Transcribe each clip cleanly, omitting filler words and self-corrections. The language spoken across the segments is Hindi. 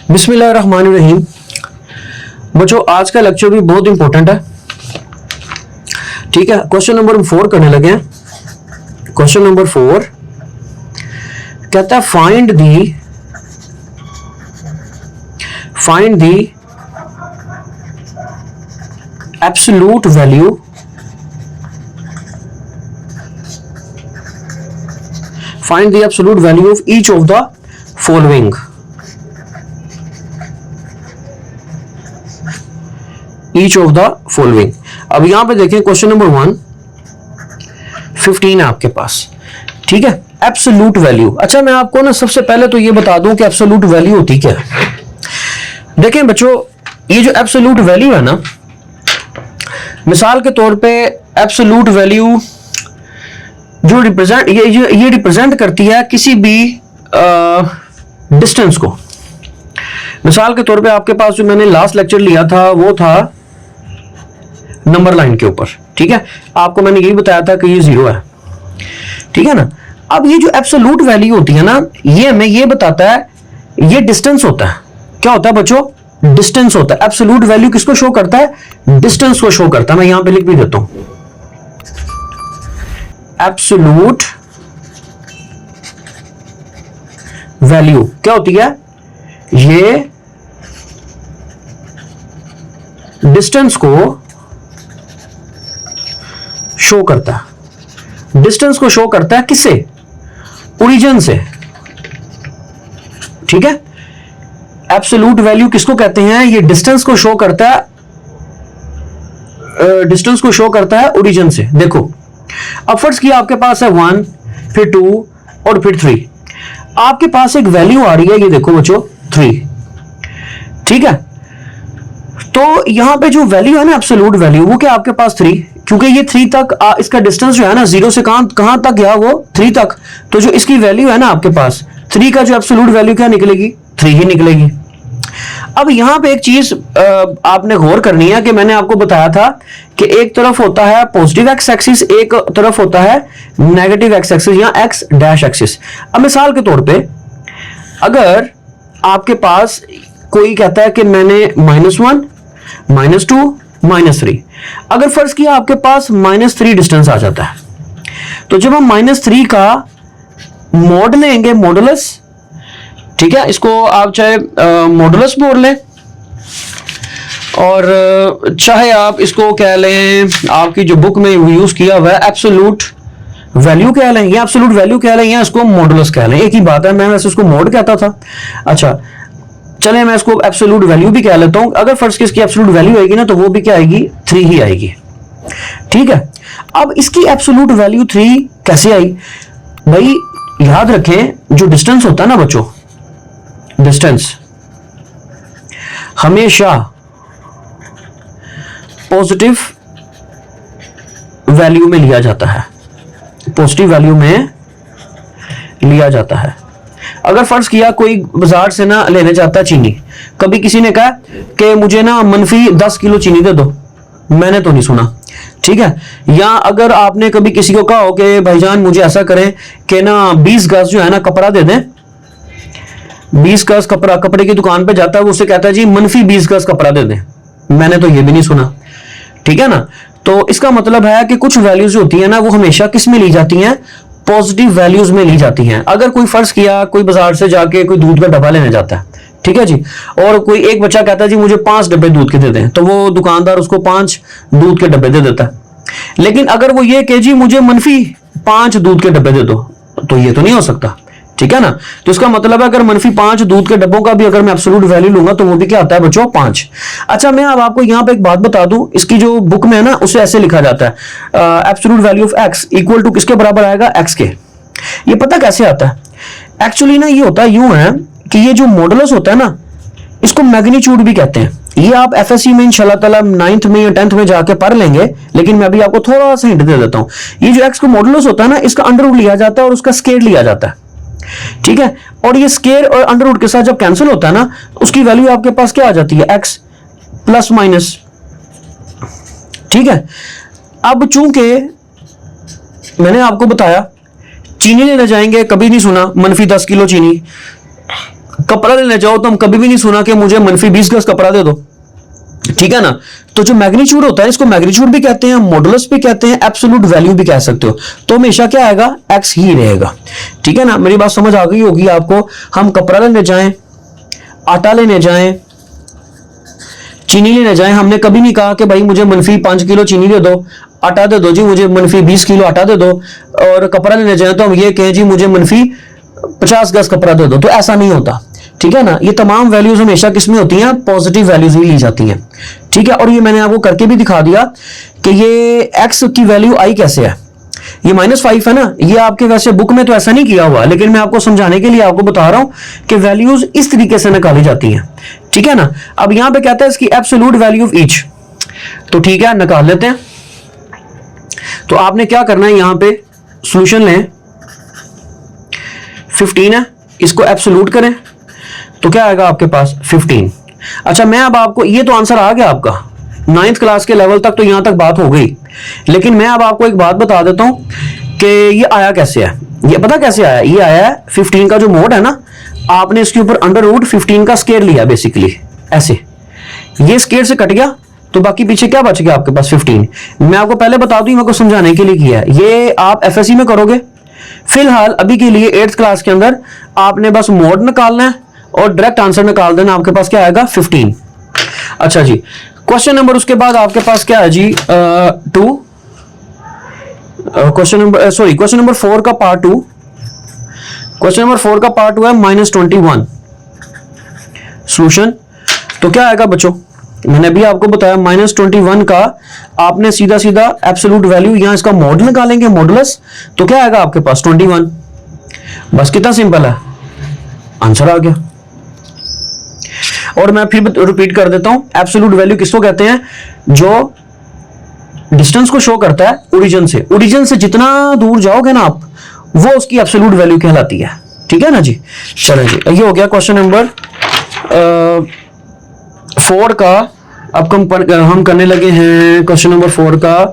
बिस्मिल्लाहिर्रहमानिर्रहीम। बच्चों आज का लेक्चर भी बहुत इंपॉर्टेंट है, ठीक है। क्वेश्चन नंबर 4 करने लगे हैं। क्वेश्चन नंबर 4 कहता है find the absolute value of each of the following. Each of the following. अब यहां पे देखें क्वेश्चन नंबर 15 है आपके पास, ठीक है। Absolute value. अच्छा मैं आपको ना सबसे पहले तो ये बता दूं कि एब्सोल्यूट वैल्यू होती क्या है। देखें बच्चों, ये जो एब्सोल्यूट वैल्यू है ना, मिसाल के तौर पे एब्सोल्यूट वैल्यू जो ये रिप्रेजेंट करती है किसी भी डिस्टेंस को। मिसाल के तौर पे आपके पास जो मैंने लास्ट लेक्चर लिया था वो था नंबर लाइन के ऊपर, ठीक है। आपको मैंने यही बताया था कि ये 0 है, ठीक है ना। अब ये जो एब्सोल्यूट वैल्यू होती है ना, ये हमें ये बताता है, ये डिस्टेंस होता है। क्या होता है बच्चों? डिस्टेंस होता है। एब्सोल्यूट वैल्यू किसको शो करता है? डिस्टेंस को शो करता है। मैं यहां पे लिख भी देता हूं, एब्सोल्यूट वैल्यू क्या होती है? ये डिस्टेंस को शो करता है। डिस्टेंस को शो करता है किससे? ओरिजिन से, ठीक है। एब्सोल्यूट वैल्यू किसको कहते हैं? ये डिस्टेंस को शो करता है, डिस्टेंस को शो करता है ओरिजिन से। देखो अब फर्ज किया आपके पास है 1, फिर 2 और फिर 3। आपके पास एक वैल्यू आ रही है, ये देखो बच्चों 3, ठीक है। तो यहां पे जो वैल्यू है ना एब्सोल्यूट वैल्यू, वो क्या आपके पास 3, क्योंकि ये 3 तक इसका डिस्टेंस जो है ना 0 से कहां तक गया? वो 3 तक। तो जो इसकी वैल्यू है ना आपके पास 3 का जो एब्सोल्यूट वैल्यू क्या निकलेगी? 3 ही निकलेगी। अब यहां पे एक चीज आपने गौर करनी है कि मैंने आपको बताया था कि एक तरफ होता है पॉजिटिव एक्स एक्सिस, एक तरफ होता है नेगेटिव एक्स एक्सिस या एक्स डैश एक्सिस। अब मिसाल के तौर पे अगर आपके पास कोई कहता है कि मैंने -1, -2, -3, अगर फर्ज किया आपके पास -3 डिस्टेंस आ जाता है, तो जब हम -3 का मॉड लेंगे, मॉडुलस, ठीक है, इसको आप चाहे मॉडुलस बोल लें और चाहे आप इसको कह लें, आपकी जो बुक में यूज किया हुआ है एब्सोल्यूट वैल्यू कह लें या एब्सोल्यूट वैल्यू कह लें या इसको मॉडुलस कह लें, एक ही बात है। मैं वैसे उसको मॉड कहता था। अच्छा चले मैं इसको एब्सोल्यूट वैल्यू भी कह लेता हूं। अगर फर्स्ट इसकी एब्सोल्यूट वैल्यू आएगी ना, तो वो भी क्या आएगी? 3 ही आएगी, ठीक है। अब इसकी एब्सोल्यूट वैल्यू 3 कैसे आई? भाई याद रखें, जो डिस्टेंस होता है ना बच्चों, डिस्टेंस हमेशा पॉजिटिव वैल्यू में लिया जाता है, पॉजिटिव वैल्यू में लिया जाता है। अगर फर्ज किया कोई बाजार से ना लेने जाता है चीनी, कभी किसी ने कहा कि मुझे ना -10 किलो चीनी दे दो, मैंने तो नहीं सुना, ठीक है। या अगर आपने कभी किसी को कहा हो कि भाईजान मुझे ऐसा करें कि ना 20 गज जो है ना कपड़ा दे दें, 20 गज कपड़ा, कपड़े की दुकान पे जाता है, वो उससे कहता है जी -20 गज कपड़ा दे दें, मैंने तो ये भी नहीं सुना, ठीक है ना। तो इसका मतलब है कि कुछ वैल्यूज होती है ना, वो हमेशा किस में ली जाती हैं? पॉजिटिव वैल्यूज में ली जाती हैं। अगर कोई फर्ज किया कोई बाजार से जाके कोई दूध का डब्बा लेने जाता है, ठीक है जी, और कोई एक बच्चा कहता है जी मुझे 5 डब्बे दूध के दे दें, तो वो दुकानदार उसको 5 दूध के डब्बे दे देता है। लेकिन अगर वो ये कहे जी मुझे -5 दूध के डब्बे दे दो, तो ये तो नहीं हो सकता, ठीक है ना। तो इसका मतलब है अगर -5 दूध के डब्बों का भी अगर मैं एब्सोल्यूट वैल्यू लूंगा तो वो भी क्या आता है बच्चों? 5। अच्छा मैं अब आपको यहां पे एक बात बता दूं, इसकी जो बुक में है ना उसे ऐसे लिखा जाता है, absolute value of X equal to किसके बराबर आएगा? एक्स के। ये पता कैसे आता है? एक्चुअली ना ये होता है यूं है कि ये जो मॉडुलस होता है ना, इसको मैग्नीट्यूड भी कहते हैं। ये आप एफएससी में इंशाल्लाह ताला 9th में या 10th में जाके पढ़ लेंगे, लेकिन मैं अभी आपको थोड़ा सा हिंट दे देता हूं। ये जो एक्स का मॉडुलस होता है ना, इसका अंडर रूट लिया जाता है और उसका स्क्वायर लिया जाता है, ठीक है। और ये स्क्वायर और अंडर रूट के साथ जब कैंसिल होता है ना, उसकी वैल्यू आपके पास क्या आ जाती है? एक्स प्लस माइनस, ठीक है। अब चूंकि मैंने आपको बताया चीनी लेने जाएंगे, कभी नहीं सुना -10 किलो चीनी, कपड़ा लेने जाओ तो हम कभी भी नहीं सुना कि मुझे -20 गज कपड़ा दे दो, ठीक है ना। तो जो मैग्नीट्यूड होता है इसको मैग्नीट्यूड भी कहते हैं, मॉडुलस भी कहते हैं, एब्सोल्यूट वैल्यू भी कह सकते हो। तो हमेशा क्या आएगा, x ही रहेगा, ठीक है ना। मेरी बात समझ आ गई होगी आपको। हम कपड़ा लेने जाएं, आटा लेने जाएं, चीनी लेने जाएं, हमने कभी नहीं कहा कि भाई मुझे -5 किलो चीनी दे दो, आटा दे दो जी मुझे -20 किलो आटा दे दो, और कपड़ा लेने जाएं तो हम ये कहें जी मुझे -50 गज कपड़ा दे दो, तो ऐसा नहीं होता, ठीक है ना। ये तमाम वैल्यूज हमेशा किसमें होती हैं, पॉजिटिव वैल्यूज ही ली जाती हैं, ठीक है। और ये मैंने आपको करके भी दिखा दिया कि ये x की वैल्यू i कैसे है, ये -5 है ना। ये आपके वैसे बुक में तो ऐसा नहीं किया हुआ, लेकिन मैं आपको समझाने के लिए आपको बता रहा हूं कि वैल्यूज इस तरीके से निकाली जाती हैं, ठीक है ना। अब यहां पे कहता है इसकी एब्सोल्यूट वैल्यू ऑफ ईच, तो ठीक है निकाल लेते हैं। तो आपने क्या करना है, यहां पे सॉल्यूशन लें, 15 है, इसको एब्सोल्यूट करें तो क्या आएगा आपके पास 15। अच्छा मैं अब आपको, ये तो आंसर आ गया आपका 9th क्लास के लेवल तक, तो यहां तक बात हो गई। लेकिन मैं अब आपको एक बात बता देता हूं कि ये आया कैसे है। ये पता कैसे आया, ये आया है 15 का जो मोड है ना, आपने इसके ऊपर √15 का स्क्वायर लिया बेसिकली, ऐसे ये स्क्वायर से कट गया, तो बाकी पीछे क्या बच गया आपके पास 15। मैं आपको पहले बता दूं, मेरे को समझाने के लिए किया है, ये आप एफएससी में करोगे। फिलहाल अभी के लिए 8th क्लास के अंदर आपने बस मोड निकालना है और डायरेक्ट आंसर निकाल देना, आपके पास क्या आएगा 15। अच्छा जी, क्वेश्चन नंबर उसके बाद आपके पास क्या है जी 2, क्वेश्चन नंबर 4 का पार्ट 2, क्वेश्चन नंबर 4 का पार्ट 2 है -21 सॉल्यूशन। तो क्या आएगा बच्चों, मैंने अभी आपको बताया -21 का आपने सीधा सीधा एब्सोल्यूट वैल्यू, यहां इसका मॉड निकालेंगे, मॉडुलस, तो क्या आएगा आपके पास 21। बस कितना सिंपल है, आंसर आ गया। और मैं फिर रिपीट कर देता हूं, एब्सोल्यूट वैल्यू किसको कहते हैं, जो डिस्टेंस को शो करता है ओरिजिन से, ओरिजिन से जितना दूर जाओगे ना आप, वो उसकी एब्सोल्यूट वैल्यू कहलाती है, ठीक है ना जी। चलो जी, ये हो गया क्वेश्चन नंबर 4 का। अब हम करने लगे हैं क्वेश्चन नंबर 4 का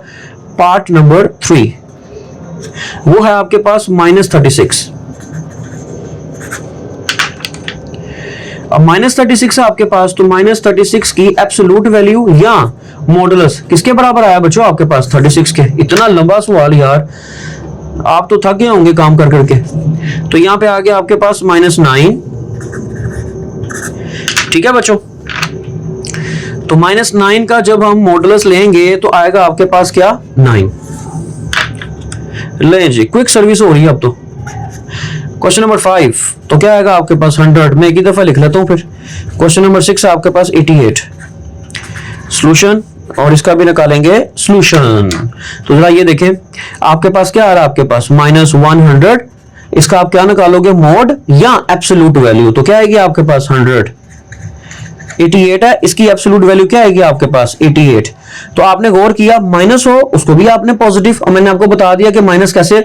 पार्ट नंबर 3, वो है आपके पास -36। अब -36 है आपके पास, तो -36 की एब्सोल्यूट वैल्यू या मॉडुलस किसके बराबर आया बच्चों आपके पास 36 के। इतना लंबा सवाल यार, आप तो थक गए होंगे काम कर करके। तो यहां पे आ गया आपके पास -9, ठीक है बच्चों। तो -9 का जब हम मॉडुलस लेंगे तो आएगा आपके पास क्या 9। ले जी, क्विक सर्विस हो रही है अब तो। क्वेश्चन नंबर 5, तो क्या आएगा आपके पास 100। मैं एक ही दफा लिख लेता हूं फिर। क्वेश्चन नंबर 6 है आपके पास 88 सॉल्यूशन, और इसका भी निकालेंगे सॉल्यूशन। तो जरा ये देखें आपके पास क्या आ रहा है, आपके पास -100, इसका आप क्या निकालोगे, मोड या एब्सोल्यूट वैल्यू। तो क्या आएगी आपके पास 100, 88 है, इसकी एब्सोल्यूट वैल्यू क्या आएगी आपके पास 88। तो आपने गौर किया, माइनस हो उसको भी आपने पॉजिटिव, और मैंने आपको बता दिया कि माइनस कैसे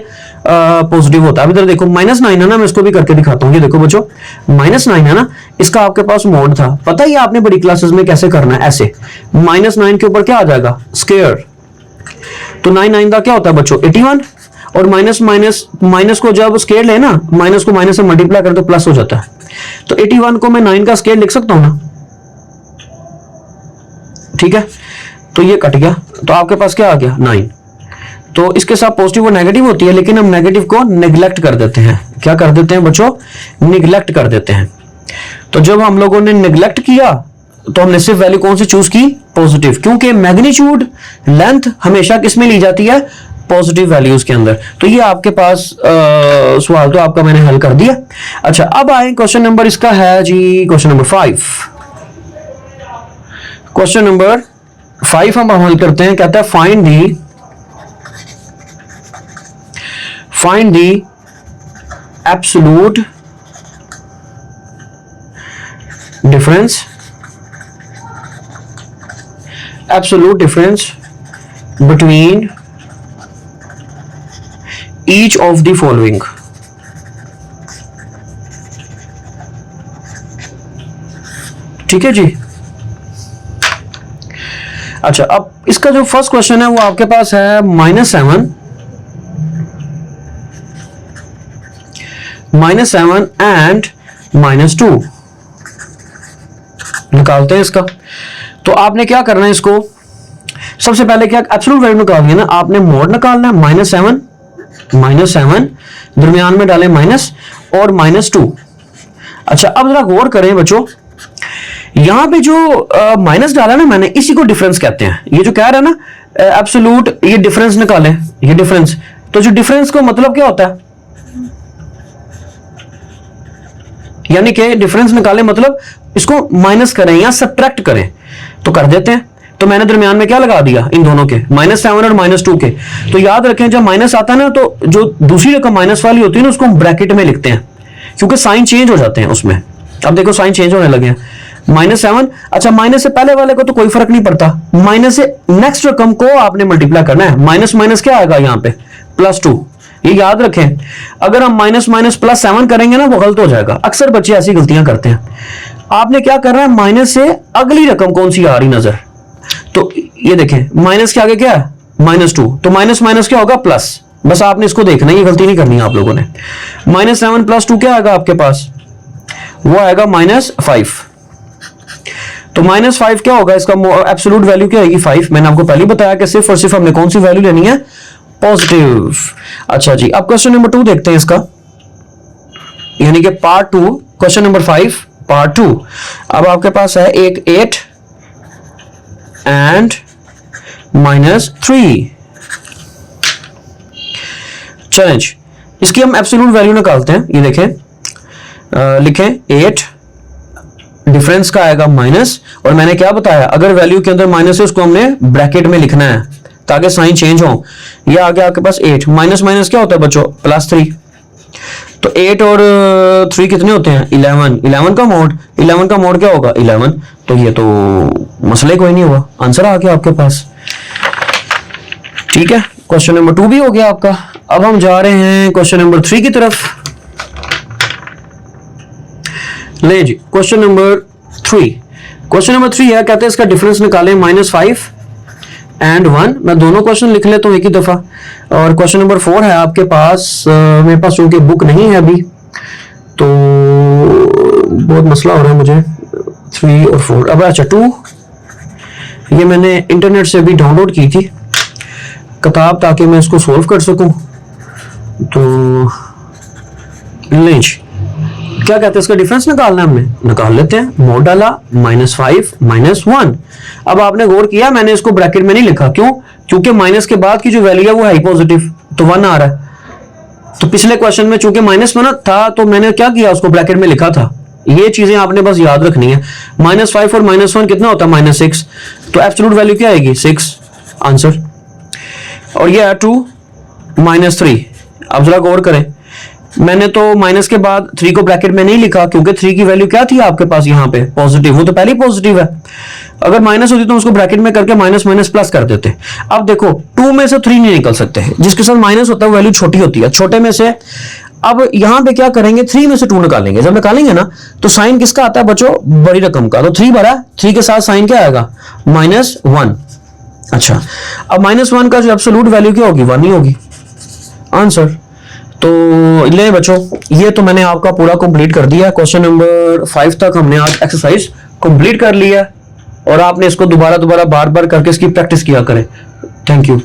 पॉजिटिव होता है। इधर देखो -9 है ना, मैं इसको भी करके दिखाता हूं। ये देखो बच्चों -9 है ना, इसका आपके पास मोड था, पता ही आपने बड़ी क्लासेस में कैसे करना है। ऐसे -9 के ऊपर क्या आ जाएगा स्क्वायर, तो 9 का क्या होता है बच्चों 81, और माइनस को जब स्क्वायर ले ना, माइनस को माइनस से मल्टीप्लाई कर तो प्लस हो जाता है। तो 81 को मैं 9 का स्क्वायर लिख सकता हूं ना, ठीक है। तो ये कट गया, तो आपके पास क्या आ गया 9। तो इसके साथ पॉजिटिव और नेगेटिव होती है, लेकिन हम नेगेटिव को नेग्लेक्ट कर देते हैं। क्या कर देते हैं बच्चों, निगलेक्ट कर देते हैं। तो जब हम लोगों ने निगलेक्ट किया तो हमने सिर्फ वैल्यू कौन सी चूज की, पॉजिटिव, क्योंकि मैग्नीट्यूड लेंथ हमेशा किसमें ली जाती है, पॉजिटिव वैल्यूज के अंदर। तो ये आपके पास सवाल तो आपका मैंने हल कर दिया। अच्छा अब आए क्वेश्चन नंबर, इसका है जी क्वेश्चन नंबर 5। क्वेश्चन नंबर 5 हम हल करते हैं। कहता है find the absolute difference between each of the following. ठीक है जी। अच्छा अब इसका जो फर्स्ट क्वेश्चन है वो आपके पास है -7 एंड -2। निकालते हैं इसका। तो आपने क्या करना है, इसको सबसे पहले क्या एब्सोल्यूट वैल्यू निकालनी है ना, आपने मोड निकालना है -7 दरमियान में डालें माइनस और -2। अच्छा अब जरा गौर करें बच्चों, यहां पे जो माइनस डाला ना मैंने, इसी को डिफरेंस कहते हैं। ये जो कह रहा है ना एब्सोल्यूट, ये डिफरेंस निकालें, ये डिफरेंस। तो जो डिफरेंस को मतलब क्या होता है, यानी कि डिफरेंस निकालें मतलब इसको माइनस करें या सब्ट्रैक्ट करें, तो कर देते हैं। तो मैंने दरमियान में क्या लगा दिया इन दोनों के, -7 और -2 के। तो याद रखें जब माइनस आता है ना, तो जो दूसरी रकम माइनस वाली होती है ना, उसको हम ब्रैकेट में लिखते हैं, क्योंकि साइन चेंज हो जाते हैं उसमें। अब देखो साइन चेंज होने लगे हैं, -7। अच्छा माइनस से पहले वाले को तो कोई फर्क नहीं पड़ता, माइनस से नेक्स्ट रकम को आपने मल्टीप्लाई करना है। माइनस माइनस क्या आएगा यहाँ पे, +2। ये याद रखें, अगर हम माइनस माइनस +7 करेंगे ना, वो गलत हो जाएगा। अक्सर बच्चे ऐसी गलतियां करते हैं। आपने क्या करना है, माइनस से अगली रकम कौन सी आ रही नजर, तो ये देखें माइनस के आगे क्या है, -2। तो माइनस माइनस क्या होगा, प्लस। बस आपने इसको देखना है, ये गलती नहीं करनी है आप लोगों ने। -7 + 2 क्या आएगा आपके पास, वो आएगा -5। तो -5 क्या होगा, इसका एब्सोल्यूट वैल्यू क्या आएगी, 5। मैंने आपको पहले बताया कि सिर्फ और सिर्फ हमने कौन सी वैल्यू लेनी है, पॉजिटिव। अच्छा जी, अब क्वेश्चन नंबर 2 देखते हैं इसका, यानी कि पार्ट 2, क्वेश्चन नंबर 5 पार्ट 2। अब आपके पास है एक 8 एंड -3। चलें, इसकी हम एब्सोल्यूट वैल्यू निकालते हैं। ये देखें, लिखें 8, डिफरेंस का आएगा माइनस, और मैंने क्या बताया, अगर वैल्यू के अंदर माइनस है उसको हमने ब्रैकेट में लिखना है ताकि साइन चेंज हो। ये आ गया आपके पास 8, माइनस माइनस क्या होता है बच्चों, +3। तो 8 और 3 कितने होते हैं, 11। 11 का मोड, 11 का मोड क्या होगा, 11। तो ये तो मसले कोई नहीं हुआ, आंसर आ गया आपके पास। ठीक है, क्वेश्चन नंबर 2 भी हो गया आपका। अब हम जा रहे हैं क्वेश्चन नंबर 3 की तरफ। ले जी, क्वेश्चन नंबर 3। क्वेश्चन नंबर 3 है, कहते हैं इसका डिफरेंस निकालें, -5 एंड 1। मैं दोनों क्वेश्चन लिख लेता हूं एक ही दफा। और क्वेश्चन नंबर 4 है आपके पास, मेरे पास चूंकि बुक नहीं है अभी, तो बहुत मसला हो रहा है मुझे। 3 और 4, अब अच्छा 2, ये मैंने इंटरनेट से भी डाउनलोड की थी किताब, ताकि मैं इसको सोल्व कर सकूं। तो लेंज क्या कहते हैं, इसका डिफरेंस निकालना है, हमने निकाल लेते हैं। मोड डाला, -5 -1। अब आपने गौर किया, मैंने इसको ब्रैकेट में नहीं लिखा, क्यों, क्योंकि माइनस के बाद की जो वैल्यू है वो है पॉजिटिव, तो 1 आ रहा है। तो पिछले क्वेश्चन में चूंकि माइनस में था, तो मैंने क्या किया, उसको ब्रैकेट में लिखा था। ये चीजें आपने बस याद रखनी है। -5 और -1 कितना होता है, -6। तो एब्सोल्यूट वैल्यू क्या आएगी, 6 आंसर। और ये है 2 -3। अब जरा गौर करें, मैंने तो माइनस के बाद 3 को ब्रैकेट में नहीं लिखा, क्योंकि 3 की वैल्यू क्या थी आपके पास यहाँ पे, पॉजिटिव। वो तो पहले ही पॉजिटिव है। अगर माइनस होती तो उसको ब्रैकेट में करके माइनस माइनस प्लस कर देते। अब देखो 2 में से 3 नहीं निकल सकते, जिसके साथ माइनस होता है वैल्यू छोटी होती है, छोटे में से। अब यहां पे क्या करेंगे, 3 में से 2 निकालेंगे। जब निकालेंगे ना, तो साइन किसका आता है बच्चों, बड़ी रकम का। तो 3 भरा, 3 के साथ साइन क्या आएगा, -1। अच्छा, अब -1 का जो एब्सोल्यूट वैल्यू क्या होगी, 1 ही होगी आंसर। तो ले बच्चों, ये तो मैंने आपका पूरा कंप्लीट कर दिया। क्वेश्चन नंबर 5 तक हमने आज एक्सरसाइज कंप्लीट कर लिया, और आपने इसको दोबारा बार बार करके इसकी प्रैक्टिस किया करें। Thank you.